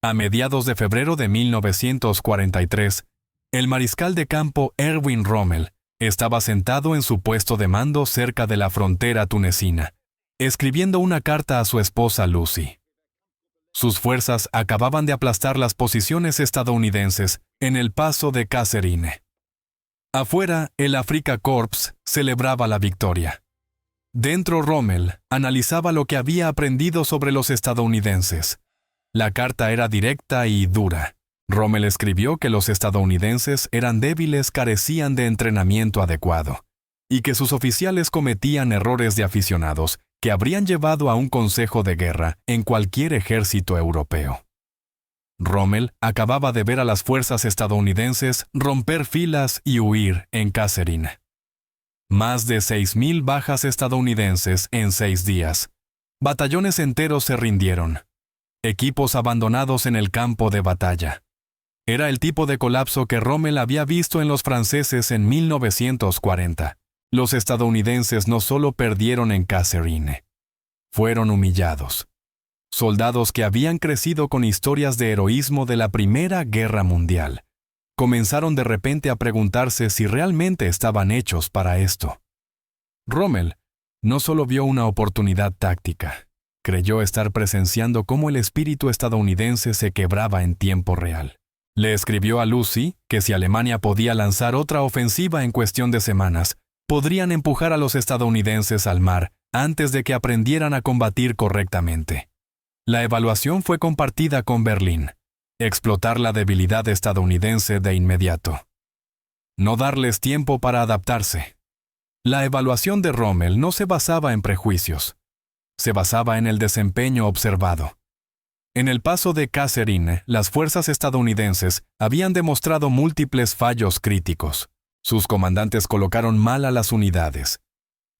A mediados de febrero de 1943, el mariscal de campo Erwin Rommel estaba sentado en su puesto de mando cerca de la frontera tunecina, escribiendo una carta a su esposa Lucy. Sus fuerzas acababan de aplastar las posiciones estadounidenses en el paso de Kasserine. Afuera, el Afrika Korps celebraba la victoria. Dentro, Rommel analizaba lo que había aprendido sobre los estadounidenses. La carta era directa y dura. Rommel escribió que los estadounidenses eran débiles, carecían de entrenamiento adecuado, y que sus oficiales cometían errores de aficionados que habrían llevado a un consejo de guerra en cualquier ejército europeo. Rommel acababa de ver a las fuerzas estadounidenses romper filas y huir en Kasserine. Más de 6.000 bajas estadounidenses en 6 días. Batallones enteros se rindieron. Equipos abandonados en el campo de batalla. Era el tipo de colapso que Rommel había visto en los franceses en 1940. Los estadounidenses no solo perdieron en Kasserine, fueron humillados. Soldados que habían crecido con historias de heroísmo de la Primera Guerra Mundial comenzaron de repente a preguntarse si realmente estaban hechos para esto. Rommel no solo vio una oportunidad táctica, creyó estar presenciando cómo el espíritu estadounidense se quebraba en tiempo real. Le escribió a Lucy que si Alemania podía lanzar otra ofensiva en cuestión de semanas, podrían empujar a los estadounidenses al mar antes de que aprendieran a combatir correctamente. La evaluación fue compartida con Berlín. Explotar la debilidad estadounidense de inmediato. No darles tiempo para adaptarse. La evaluación de Rommel no se basaba en prejuicios. Se basaba en el desempeño observado. En el paso de Kasserine, las fuerzas estadounidenses habían demostrado múltiples fallos críticos. Sus comandantes colocaron mal a las unidades.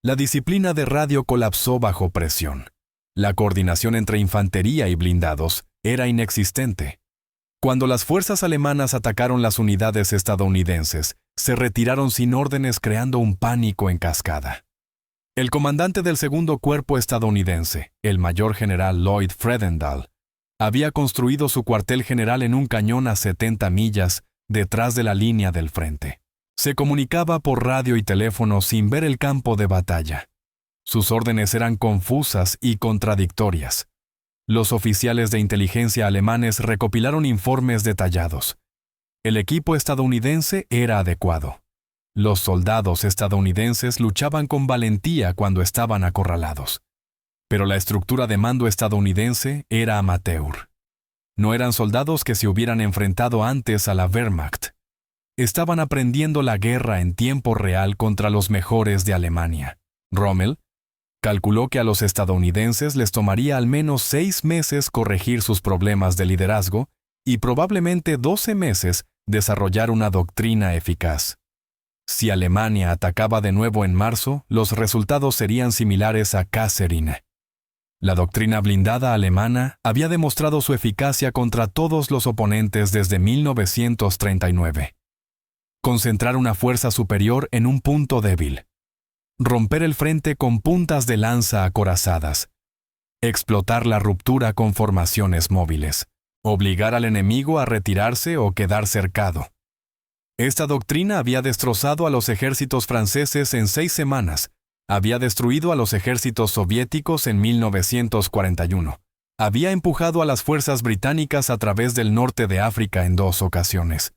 La disciplina de radio colapsó bajo presión. La coordinación entre infantería y blindados era inexistente. Cuando las fuerzas alemanas atacaron las unidades estadounidenses, se retiraron sin órdenes creando un pánico en cascada. El comandante del segundo cuerpo estadounidense, el mayor general Lloyd Fredendall, había construido su cuartel general en un cañón a 70 millas detrás de la línea del frente. Se comunicaba por radio y teléfono sin ver el campo de batalla. Sus órdenes eran confusas y contradictorias. Los oficiales de inteligencia alemanes recopilaron informes detallados. El equipo estadounidense era adecuado. Los soldados estadounidenses luchaban con valentía cuando estaban acorralados. Pero la estructura de mando estadounidense era amateur. No eran soldados que se hubieran enfrentado antes a la Wehrmacht. Estaban aprendiendo la guerra en tiempo real contra los mejores de Alemania. Rommel calculó que a los estadounidenses les tomaría al menos 6 meses corregir sus problemas de liderazgo y probablemente 12 meses desarrollar una doctrina eficaz. Si Alemania atacaba de nuevo en marzo, los resultados serían similares a Kasserine. La doctrina blindada alemana había demostrado su eficacia contra todos los oponentes desde 1939. Concentrar una fuerza superior en un punto débil. Romper el frente con puntas de lanza acorazadas. Explotar la ruptura con formaciones móviles. Obligar al enemigo a retirarse o quedar cercado. Esta doctrina había destrozado a los ejércitos franceses en 6 semanas. Había destruido a los ejércitos soviéticos en 1941. Había empujado a las fuerzas británicas a través del norte de África en 2 ocasiones.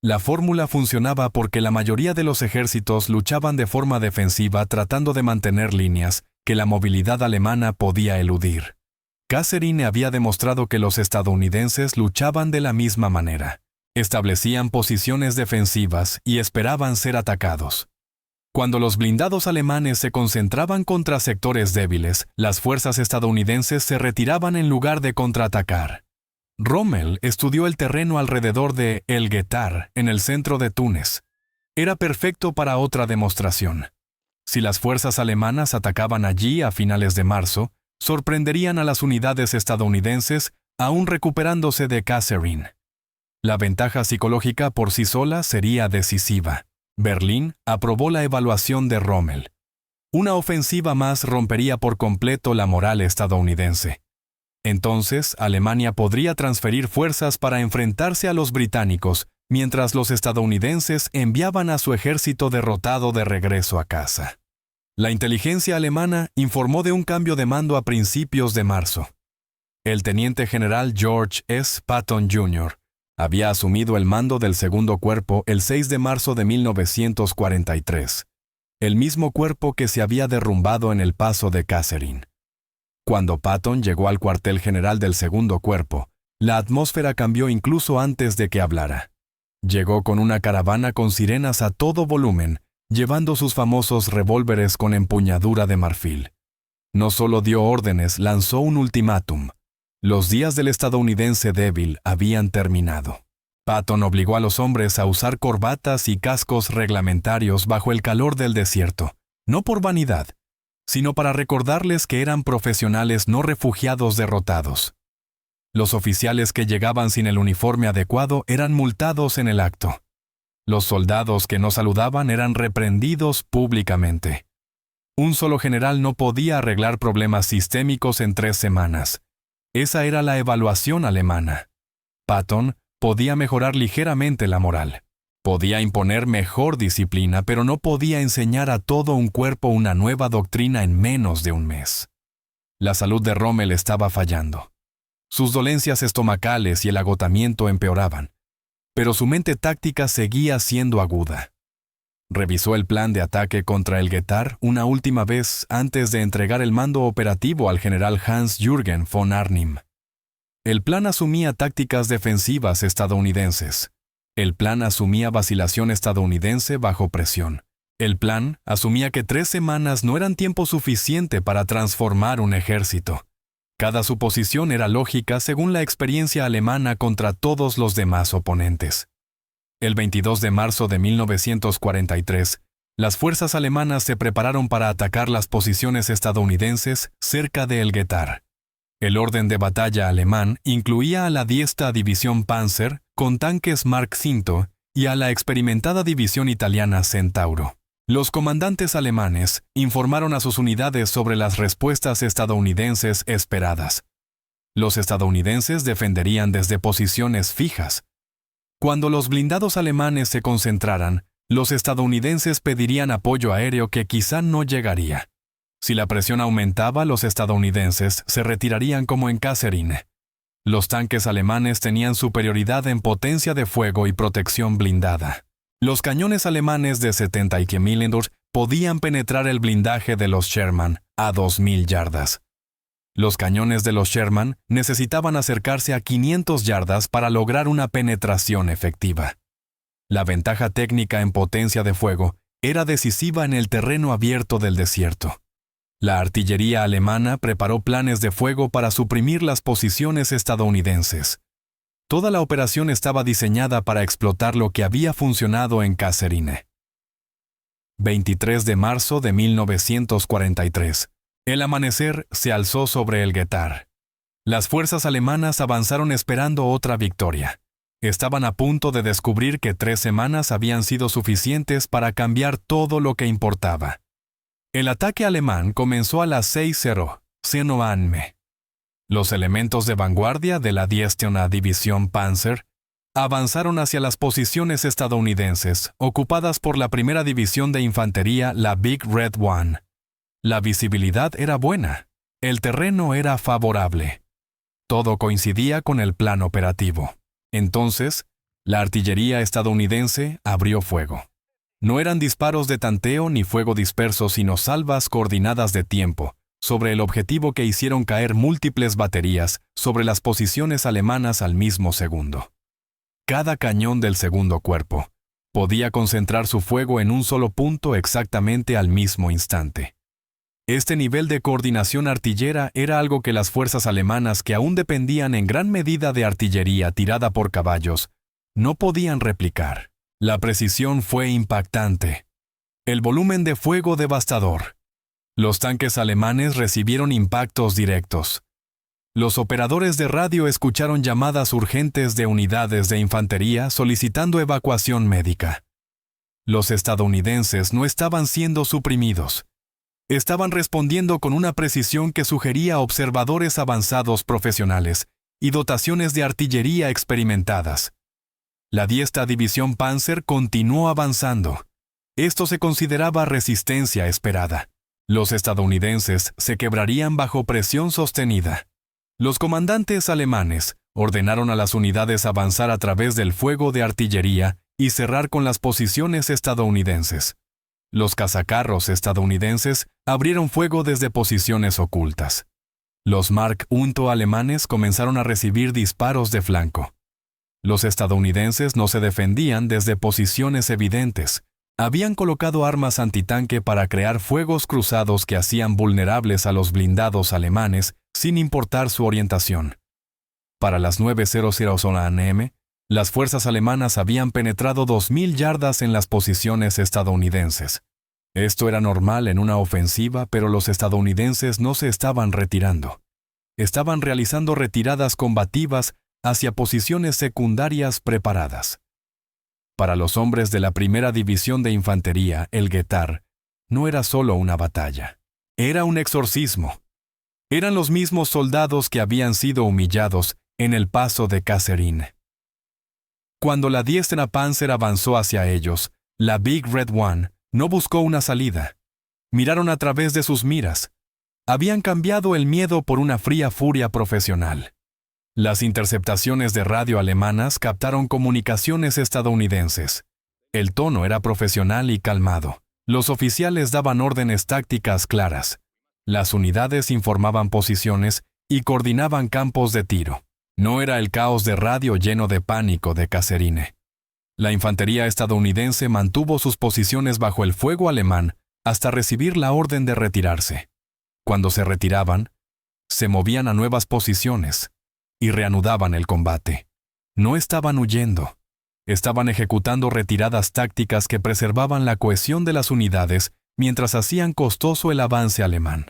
La fórmula funcionaba porque la mayoría de los ejércitos luchaban de forma defensiva tratando de mantener líneas que la movilidad alemana podía eludir. Kasserine había demostrado que los estadounidenses luchaban de la misma manera. Establecían posiciones defensivas y esperaban ser atacados. Cuando los blindados alemanes se concentraban contra sectores débiles, las fuerzas estadounidenses se retiraban en lugar de contraatacar. Rommel estudió el terreno alrededor de El Guetar, en el centro de Túnez. Era perfecto para otra demostración. Si las fuerzas alemanas atacaban allí a finales de marzo, sorprenderían a las unidades estadounidenses aún recuperándose de Kasserine. La ventaja psicológica por sí sola sería decisiva. Berlín aprobó la evaluación de Rommel. Una ofensiva más rompería por completo la moral estadounidense. Entonces, Alemania podría transferir fuerzas para enfrentarse a los británicos, mientras los estadounidenses enviaban a su ejército derrotado de regreso a casa. La inteligencia alemana informó de un cambio de mando a principios de marzo. El teniente general George S. Patton Jr. había asumido el mando del segundo cuerpo el 6 de marzo de 1943, el mismo cuerpo que se había derrumbado en el paso de Kasserine. Cuando Patton llegó al cuartel general del segundo cuerpo, la atmósfera cambió incluso antes de que hablara. Llegó con una caravana con sirenas a todo volumen, llevando sus famosos revólveres con empuñadura de marfil. No solo dio órdenes, lanzó un ultimátum. Los días del estadounidense débil habían terminado. Patton obligó a los hombres a usar corbatas y cascos reglamentarios bajo el calor del desierto, no por vanidad, sino para recordarles que eran profesionales no refugiados derrotados. Los oficiales que llegaban sin el uniforme adecuado eran multados en el acto. Los soldados que no saludaban eran reprendidos públicamente. Un solo general no podía arreglar problemas sistémicos en 3 semanas. Esa era la evaluación alemana. Patton podía mejorar ligeramente la moral. Podía imponer mejor disciplina, pero no podía enseñar a todo un cuerpo una nueva doctrina en menos de un mes. La salud de Rommel estaba fallando. Sus dolencias estomacales y el agotamiento empeoraban, pero su mente táctica seguía siendo aguda. Revisó el plan de ataque contra el Gethard una última vez antes de entregar el mando operativo al general Hans-Jürgen von Arnim. El plan asumía tácticas defensivas estadounidenses. El plan asumía vacilación estadounidense bajo presión. El plan asumía que 3 semanas no eran tiempo suficiente para transformar un ejército. Cada suposición era lógica según la experiencia alemana contra todos los demás oponentes. El 22 de marzo de 1943, las fuerzas alemanas se prepararon para atacar las posiciones estadounidenses cerca de El Gethard. El orden de batalla alemán incluía a la 10ª División Panzer con tanques Mark V y a la experimentada división italiana Centauro. Los comandantes alemanes informaron a sus unidades sobre las respuestas estadounidenses esperadas. Los estadounidenses defenderían desde posiciones fijas. Cuando los blindados alemanes se concentraran, los estadounidenses pedirían apoyo aéreo que quizá no llegaría. Si la presión aumentaba, los estadounidenses se retirarían como en Kasserine. Los tanques alemanes tenían superioridad en potencia de fuego y protección blindada. Los cañones alemanes de 70 mm podían penetrar el blindaje de los Sherman a 2.000 yardas. Los cañones de los Sherman necesitaban acercarse a 500 yardas para lograr una penetración efectiva. La ventaja técnica en potencia de fuego era decisiva en el terreno abierto del desierto. La artillería alemana preparó planes de fuego para suprimir las posiciones estadounidenses. Toda la operación estaba diseñada para explotar lo que había funcionado en Kasserine. 23 de marzo de 1943. El amanecer se alzó sobre el Gethard. Las fuerzas alemanas avanzaron esperando otra victoria. Estaban a punto de descubrir que 3 semanas habían sido suficientes para cambiar todo lo que importaba. El ataque alemán comenzó a las 6:00 am. Los elementos de vanguardia de la 10ª División Panzer avanzaron hacia las posiciones estadounidenses, ocupadas por la primera división de infantería, la Big Red One. La visibilidad era buena. El terreno era favorable. Todo coincidía con el plan operativo. Entonces, la artillería estadounidense abrió fuego. No eran disparos de tanteo ni fuego disperso, sino salvas coordinadas de tiempo, sobre el objetivo que hicieron caer múltiples baterías sobre las posiciones alemanas al mismo segundo. Cada cañón del segundo cuerpo podía concentrar su fuego en un solo punto exactamente al mismo instante. Este nivel de coordinación artillera era algo que las fuerzas alemanas, que aún dependían en gran medida de artillería tirada por caballos, no podían replicar. La precisión fue impactante. El volumen de fuego devastador. Los tanques alemanes recibieron impactos directos. Los operadores de radio escucharon llamadas urgentes de unidades de infantería solicitando evacuación médica. Los estadounidenses no estaban siendo suprimidos. Estaban respondiendo con una precisión que sugería observadores avanzados profesionales y dotaciones de artillería experimentadas. La 10ª División Panzer continuó avanzando. Esto se consideraba resistencia esperada. Los estadounidenses se quebrarían bajo presión sostenida. Los comandantes alemanes ordenaron a las unidades avanzar a través del fuego de artillería y cerrar con las posiciones estadounidenses. Los cazacarros estadounidenses abrieron fuego desde posiciones ocultas. Los Mark I alemanes comenzaron a recibir disparos de flanco. Los estadounidenses no se defendían desde posiciones evidentes. Habían colocado armas antitanque para crear fuegos cruzados que hacían vulnerables a los blindados alemanes sin importar su orientación. Para las 9:00 am, las fuerzas alemanas habían penetrado 2.000 yardas en las posiciones estadounidenses. Esto era normal en una ofensiva, pero los estadounidenses no se estaban retirando. Estaban realizando retiradas combativas hacia posiciones secundarias preparadas. Para los hombres de la primera división de infantería, el Getar, no era solo una batalla. Era un exorcismo. Eran los mismos soldados que habían sido humillados en el paso de Kasserine. Cuando la 10ª Panzer avanzó hacia ellos, la Big Red One no buscó una salida. Miraron a través de sus miras. Habían cambiado el miedo por una fría furia profesional. Las interceptaciones de radio alemanas captaron comunicaciones estadounidenses. El tono era profesional y calmado. Los oficiales daban órdenes tácticas claras. Las unidades informaban posiciones y coordinaban campos de tiro. No era el caos de radio lleno de pánico de Kasserine. La infantería estadounidense mantuvo sus posiciones bajo el fuego alemán hasta recibir la orden de retirarse. Cuando se retiraban, se movían a nuevas posiciones y reanudaban el combate. No estaban huyendo. Estaban ejecutando retiradas tácticas que preservaban la cohesión de las unidades mientras hacían costoso el avance alemán.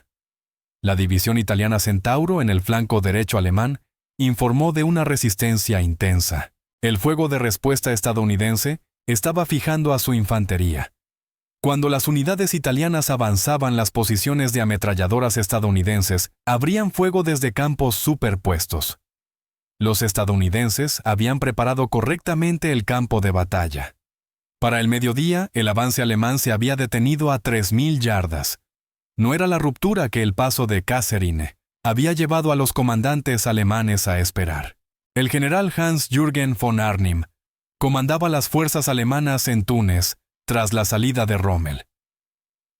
La división italiana Centauro en el flanco derecho alemán informó de una resistencia intensa. El fuego de respuesta estadounidense estaba fijando a su infantería. Cuando las unidades italianas avanzaban, las posiciones de ametralladoras estadounidenses abrían fuego desde campos superpuestos. Los estadounidenses habían preparado correctamente el campo de batalla. Para el mediodía, el avance alemán se había detenido a 3.000 yardas. No era la ruptura que el paso de Kasserine había llevado a los comandantes alemanes a esperar. El general Hans-Jürgen von Arnim comandaba las fuerzas alemanas en Túnez tras la salida de Rommel.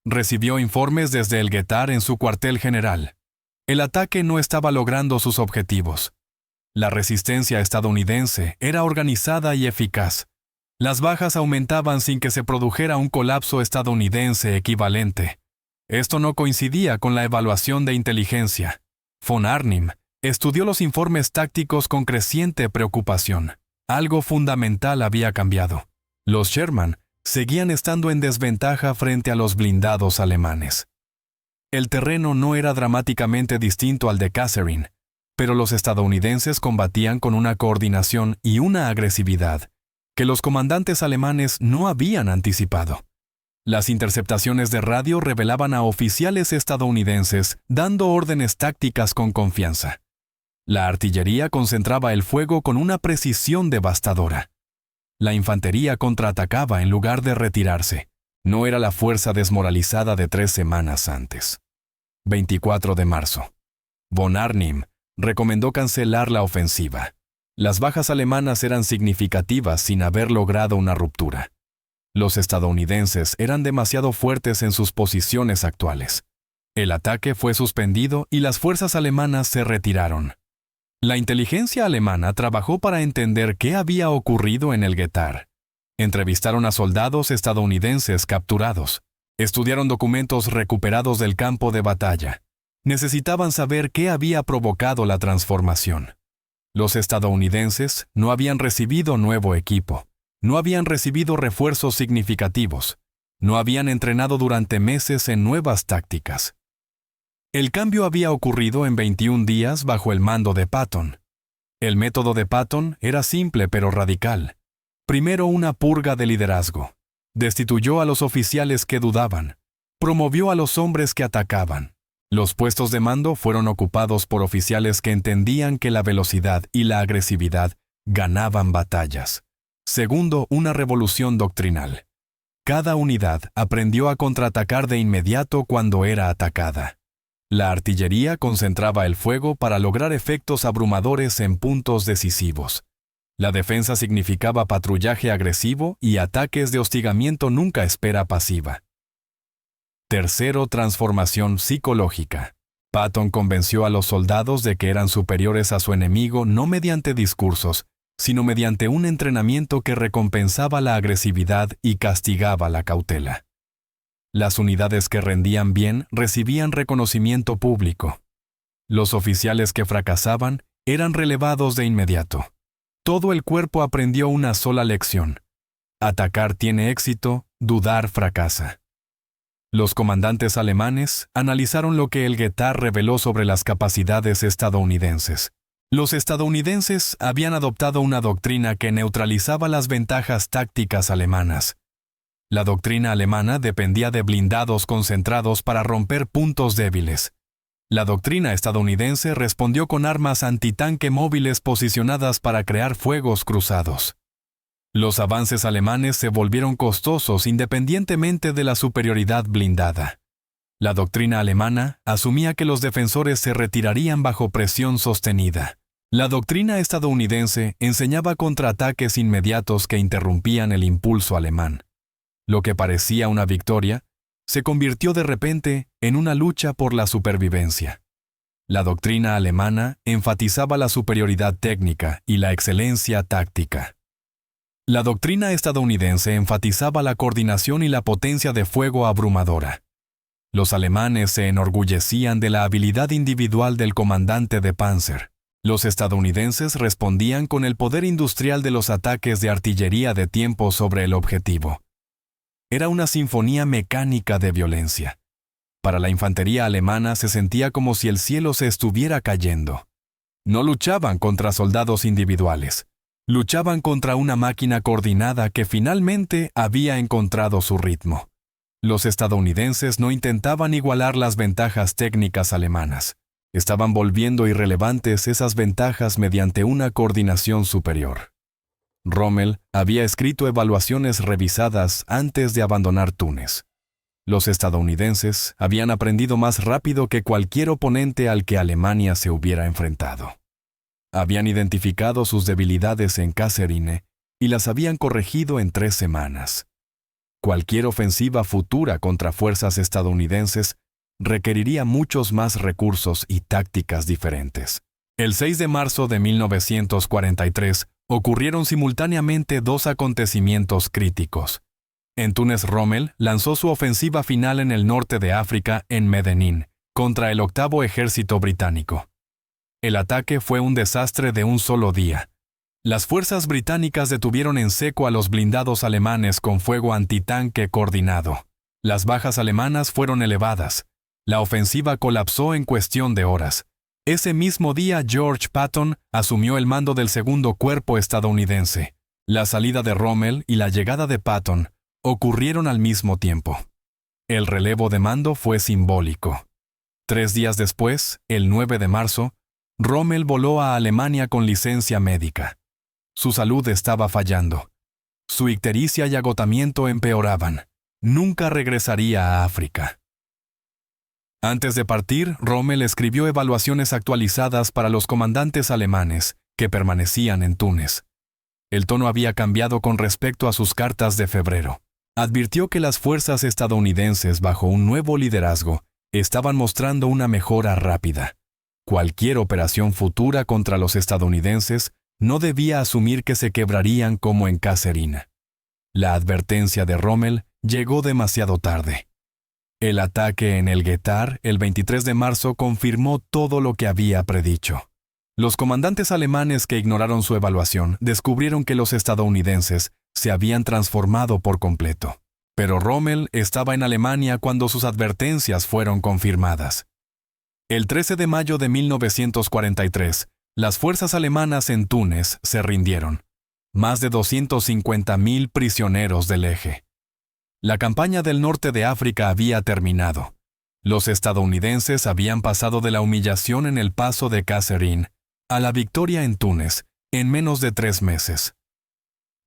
Recibió informes desde el Getar en su cuartel general. El ataque no estaba logrando sus objetivos. La resistencia estadounidense era organizada y eficaz. Las bajas aumentaban sin que se produjera un colapso estadounidense equivalente. Esto no coincidía con la evaluación de inteligencia. Von Arnim estudió los informes tácticos con creciente preocupación. Algo fundamental había cambiado. Los Sherman seguían estando en desventaja frente a los blindados alemanes. El terreno no era dramáticamente distinto al de Kasserine, pero los estadounidenses combatían con una coordinación y una agresividad que los comandantes alemanes no habían anticipado. Las interceptaciones de radio revelaban a oficiales estadounidenses dando órdenes tácticas con confianza. La artillería concentraba el fuego con una precisión devastadora. La infantería contraatacaba en lugar de retirarse. No era la fuerza desmoralizada de 3 semanas antes. 24 de marzo. Von Arnim recomendó cancelar la ofensiva. Las bajas alemanas eran significativas sin haber logrado una ruptura. Los estadounidenses eran demasiado fuertes en sus posiciones actuales. El ataque fue suspendido y las fuerzas alemanas se retiraron. La inteligencia alemana trabajó para entender qué había ocurrido en el Getar. Entrevistaron a soldados estadounidenses capturados. Estudiaron documentos recuperados del campo de batalla. Necesitaban saber qué había provocado la transformación. Los estadounidenses no habían recibido nuevo equipo. No habían recibido refuerzos significativos. No habían entrenado durante meses en nuevas tácticas. El cambio había ocurrido en 21 días bajo el mando de Patton. El método de Patton era simple pero radical. Primero, una purga de liderazgo. Destituyó a los oficiales que dudaban. Promovió a los hombres que atacaban. Los puestos de mando fueron ocupados por oficiales que entendían que la velocidad y la agresividad ganaban batallas. Segundo, una revolución doctrinal. Cada unidad aprendió a contraatacar de inmediato cuando era atacada. La artillería concentraba el fuego para lograr efectos abrumadores en puntos decisivos. La defensa significaba patrullaje agresivo y ataques de hostigamiento nunca espera pasiva. Tercero, transformación psicológica. Patton convenció a los soldados de que eran superiores a su enemigo no mediante discursos, sino mediante un entrenamiento que recompensaba la agresividad y castigaba la cautela. Las unidades que rendían bien recibían reconocimiento público. Los oficiales que fracasaban eran relevados de inmediato. Todo el cuerpo aprendió una sola lección. Atacar tiene éxito, dudar fracasa. Los comandantes alemanes analizaron lo que el Getár reveló sobre las capacidades estadounidenses. Los estadounidenses habían adoptado una doctrina que neutralizaba las ventajas tácticas alemanas. La doctrina alemana dependía de blindados concentrados para romper puntos débiles. La doctrina estadounidense respondió con armas antitanque móviles posicionadas para crear fuegos cruzados. Los avances alemanes se volvieron costosos independientemente de la superioridad blindada. La doctrina alemana asumía que los defensores se retirarían bajo presión sostenida. La doctrina estadounidense enseñaba contraataques inmediatos que interrumpían el impulso alemán. Lo que parecía una victoria se convirtió de repente en una lucha por la supervivencia. La doctrina alemana enfatizaba la superioridad técnica y la excelencia táctica. La doctrina estadounidense enfatizaba la coordinación y la potencia de fuego abrumadora. Los alemanes se enorgullecían de la habilidad individual del comandante de Panzer. Los estadounidenses respondían con el poder industrial de los ataques de artillería de tiempo sobre el objetivo. Era una sinfonía mecánica de violencia. Para la infantería alemana se sentía como si el cielo se estuviera cayendo. No luchaban contra soldados individuales. Luchaban contra una máquina coordinada que finalmente había encontrado su ritmo. Los estadounidenses no intentaban igualar las ventajas técnicas alemanas. Estaban volviendo irrelevantes esas ventajas mediante una coordinación superior. Rommel había escrito evaluaciones revisadas antes de abandonar Túnez. Los estadounidenses habían aprendido más rápido que cualquier oponente al que Alemania se hubiera enfrentado. Habían identificado sus debilidades en Kasserine y las habían corregido en 3 semanas. Cualquier ofensiva futura contra fuerzas estadounidenses requeriría muchos más recursos y tácticas diferentes. El 6 de marzo de 1943 ocurrieron simultáneamente 2 acontecimientos críticos. En Túnez, Rommel lanzó su ofensiva final en el norte de África, en Medellín, contra el 8º Ejército Británico. El ataque fue un desastre de un solo día. Las fuerzas británicas detuvieron en seco a los blindados alemanes con fuego antitanque coordinado. Las bajas alemanas fueron elevadas. La ofensiva colapsó en cuestión de horas. Ese mismo día, George Patton asumió el mando del 2º Cuerpo estadounidense. La salida de Rommel y la llegada de Patton ocurrieron al mismo tiempo. El relevo de mando fue simbólico. 3 días después, el 9 de marzo, Rommel voló a Alemania con licencia médica. Su salud estaba fallando. Su ictericia y agotamiento empeoraban. Nunca regresaría a África. Antes de partir, Rommel escribió evaluaciones actualizadas para los comandantes alemanes que permanecían en Túnez. El tono había cambiado con respecto a sus cartas de febrero. Advirtió que las fuerzas estadounidenses, bajo un nuevo liderazgo, estaban mostrando una mejora rápida. Cualquier operación futura contra los estadounidenses no debía asumir que se quebrarían como en Kasserine. La advertencia de Rommel llegó demasiado tarde. El ataque en el Getár, el 23 de marzo, confirmó todo lo que había predicho. Los comandantes alemanes que ignoraron su evaluación descubrieron que los estadounidenses se habían transformado por completo. Pero Rommel estaba en Alemania cuando sus advertencias fueron confirmadas. El 13 de mayo de 1943, las fuerzas alemanas en Túnez se rindieron. Más de 250.000 prisioneros del eje. La campaña del norte de África había terminado. Los estadounidenses habían pasado de la humillación en el paso de Kasserine a la victoria en Túnez en menos de 3 meses.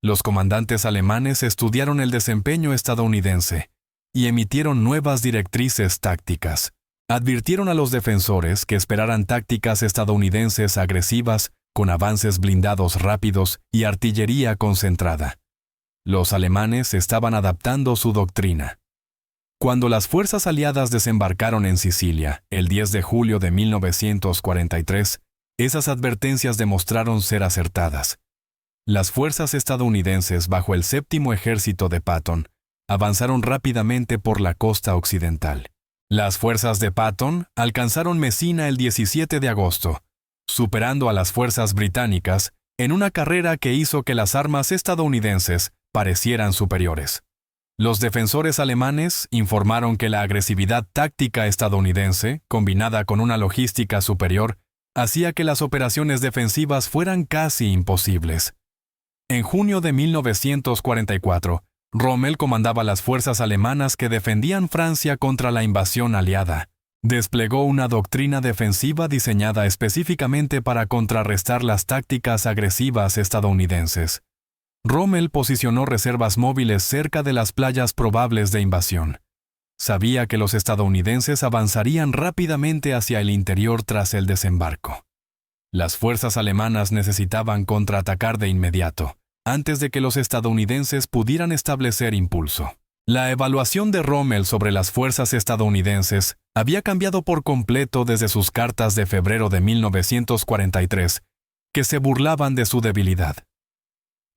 Los comandantes alemanes estudiaron el desempeño estadounidense y emitieron nuevas directrices tácticas. Advirtieron a los defensores que esperaran tácticas estadounidenses agresivas con avances blindados rápidos y artillería concentrada. Los alemanes estaban adaptando su doctrina. Cuando las fuerzas aliadas desembarcaron en Sicilia, el 10 de julio de 1943, esas advertencias demostraron ser acertadas. Las fuerzas estadounidenses bajo el 7º Ejército de Patton avanzaron rápidamente por la costa occidental. Las fuerzas de Patton alcanzaron Messina el 17 de agosto, superando a las fuerzas británicas en una carrera que hizo que las armas estadounidenses parecieran superiores. Los defensores alemanes informaron que la agresividad táctica estadounidense, combinada con una logística superior, hacía que las operaciones defensivas fueran casi imposibles. En junio de 1944, Rommel comandaba las fuerzas alemanas que defendían Francia contra la invasión aliada. Desplegó una doctrina defensiva diseñada específicamente para contrarrestar las tácticas agresivas estadounidenses. Rommel posicionó reservas móviles cerca de las playas probables de invasión. Sabía que los estadounidenses avanzarían rápidamente hacia el interior tras el desembarco. Las fuerzas alemanas necesitaban contraatacar de inmediato, antes de que los estadounidenses pudieran establecer impulso. La evaluación de Rommel sobre las fuerzas estadounidenses había cambiado por completo desde sus cartas de febrero de 1943, que se burlaban de su debilidad.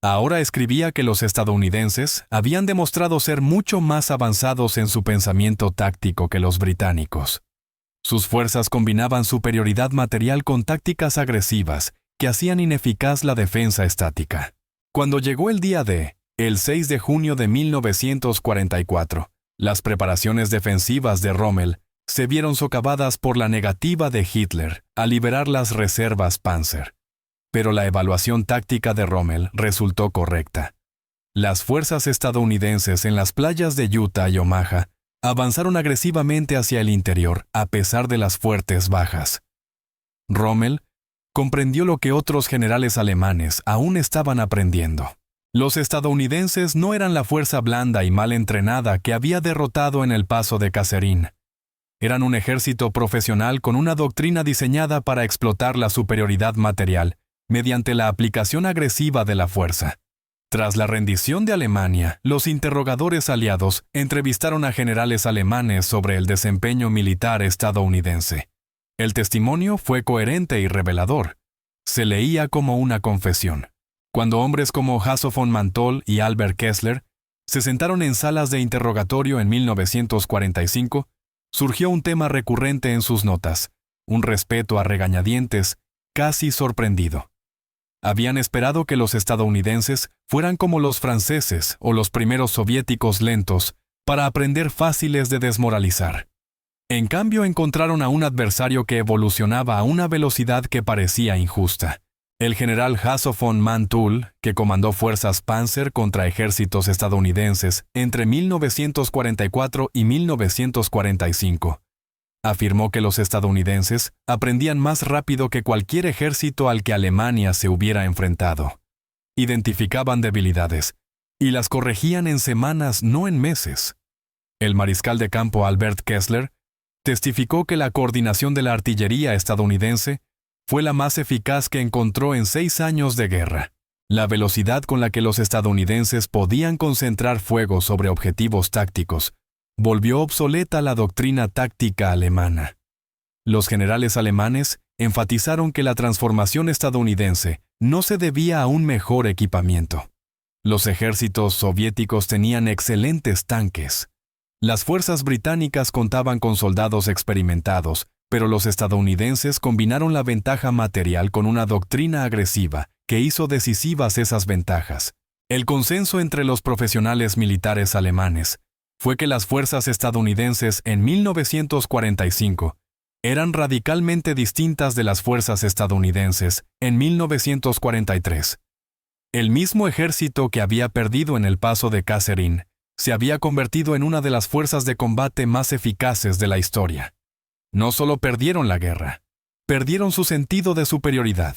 Ahora escribía que los estadounidenses habían demostrado ser mucho más avanzados en su pensamiento táctico que los británicos. Sus fuerzas combinaban superioridad material con tácticas agresivas que hacían ineficaz la defensa estática. Cuando llegó el día D, el 6 de junio de 1944, las preparaciones defensivas de Rommel se vieron socavadas por la negativa de Hitler a liberar las reservas Panzer. Pero la evaluación táctica de Rommel resultó correcta. Las fuerzas estadounidenses en las playas de Utah y Omaha avanzaron agresivamente hacia el interior a pesar de las fuertes bajas. Rommel comprendió lo que otros generales alemanes aún estaban aprendiendo. Los estadounidenses no eran la fuerza blanda y mal entrenada que había derrotado en el paso de Kasserine. Eran un ejército profesional con una doctrina diseñada para explotar la superioridad material mediante la aplicación agresiva de la fuerza. Tras la rendición de Alemania, los interrogadores aliados entrevistaron a generales alemanes sobre el desempeño militar estadounidense. El testimonio fue coherente y revelador. Se leía como una confesión. Cuando hombres como Hasso von Manteuffel y Albert Kessler se sentaron en salas de interrogatorio en 1945, surgió un tema recurrente en sus notas, un respeto a regañadientes, casi sorprendido. Habían esperado que los estadounidenses fueran como los franceses o los primeros soviéticos lentos para aprender fáciles de desmoralizar. En cambio, encontraron a un adversario que evolucionaba a una velocidad que parecía injusta. El general Hasso von Manteuffel, que comandó fuerzas Panzer contra ejércitos estadounidenses entre 1944 y 1945, afirmó que los estadounidenses aprendían más rápido que cualquier ejército al que Alemania se hubiera enfrentado. Identificaban debilidades y las corregían en semanas, no en meses. El mariscal de campo Albert Kessler testificó que la coordinación de la artillería estadounidense fue la más eficaz que encontró en 6 años de guerra. La velocidad con la que los estadounidenses podían concentrar fuego sobre objetivos tácticos volvió obsoleta la doctrina táctica alemana. Los generales alemanes enfatizaron que la transformación estadounidense no se debía a un mejor equipamiento. Los ejércitos soviéticos tenían excelentes tanques. Las fuerzas británicas contaban con soldados experimentados, pero los estadounidenses combinaron la ventaja material con una doctrina agresiva que hizo decisivas esas ventajas. El consenso entre los profesionales militares alemanes fue que las fuerzas estadounidenses en 1945 eran radicalmente distintas de las fuerzas estadounidenses en 1943. El mismo ejército que había perdido en el paso de Kasserine se había convertido en una de las fuerzas de combate más eficaces de la historia. No solo perdieron la guerra, perdieron su sentido de superioridad.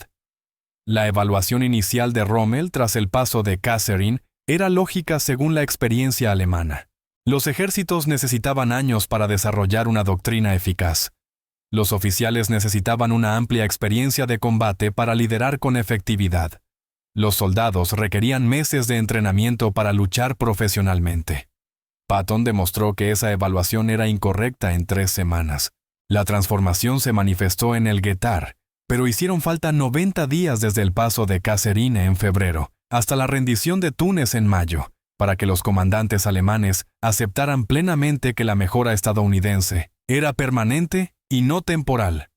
La evaluación inicial de Rommel tras el paso de Kasserine era lógica según la experiencia alemana. Los ejércitos necesitaban años para desarrollar una doctrina eficaz. Los oficiales necesitaban una amplia experiencia de combate para liderar con efectividad. Los soldados requerían meses de entrenamiento para luchar profesionalmente. Patton demostró que esa evaluación era incorrecta en 3 semanas. La transformación se manifestó en el Guettar, pero hicieron falta 90 días desde el paso de Kasserine en febrero hasta la rendición de Túnez en mayo, para que los comandantes alemanes aceptaran plenamente que la mejora estadounidense era permanente y no temporal.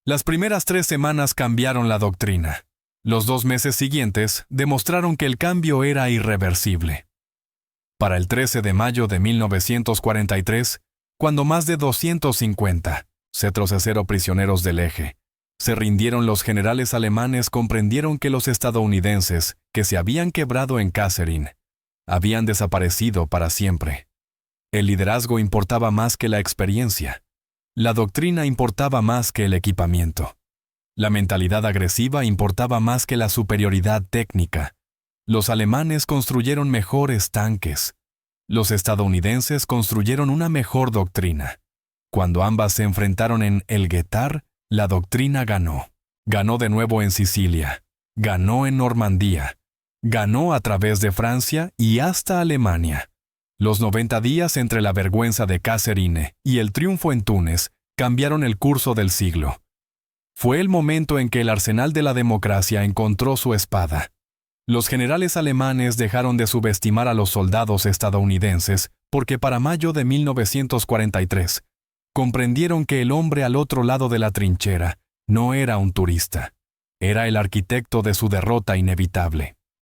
Las primeras 3 semanas cambiaron la doctrina. Los 2 meses siguientes demostraron que el cambio era irreversible. Para el 13 de mayo de 1943, cuando más de 250, C-0 prisioneros del eje, se rindieron, los generales alemanes comprendieron que los estadounidenses, que se habían quebrado en Kasserine, habían desaparecido para siempre. El liderazgo importaba más que la experiencia. La doctrina importaba más que el equipamiento. La mentalidad agresiva importaba más que la superioridad técnica. Los alemanes construyeron mejores tanques. Los estadounidenses construyeron una mejor doctrina. Cuando ambas se enfrentaron en el Guettar, la doctrina ganó. Ganó de nuevo en Sicilia. Ganó en Normandía. Ganó a través de Francia y hasta Alemania. Los 90 días entre la vergüenza de Kasserine y el triunfo en Túnez cambiaron el curso del siglo. Fue el momento en que el arsenal de la democracia encontró su espada. Los generales alemanes dejaron de subestimar a los soldados estadounidenses porque para mayo de 1943 comprendieron que el hombre al otro lado de la trinchera no era un turista, era el arquitecto de su derrota inevitable.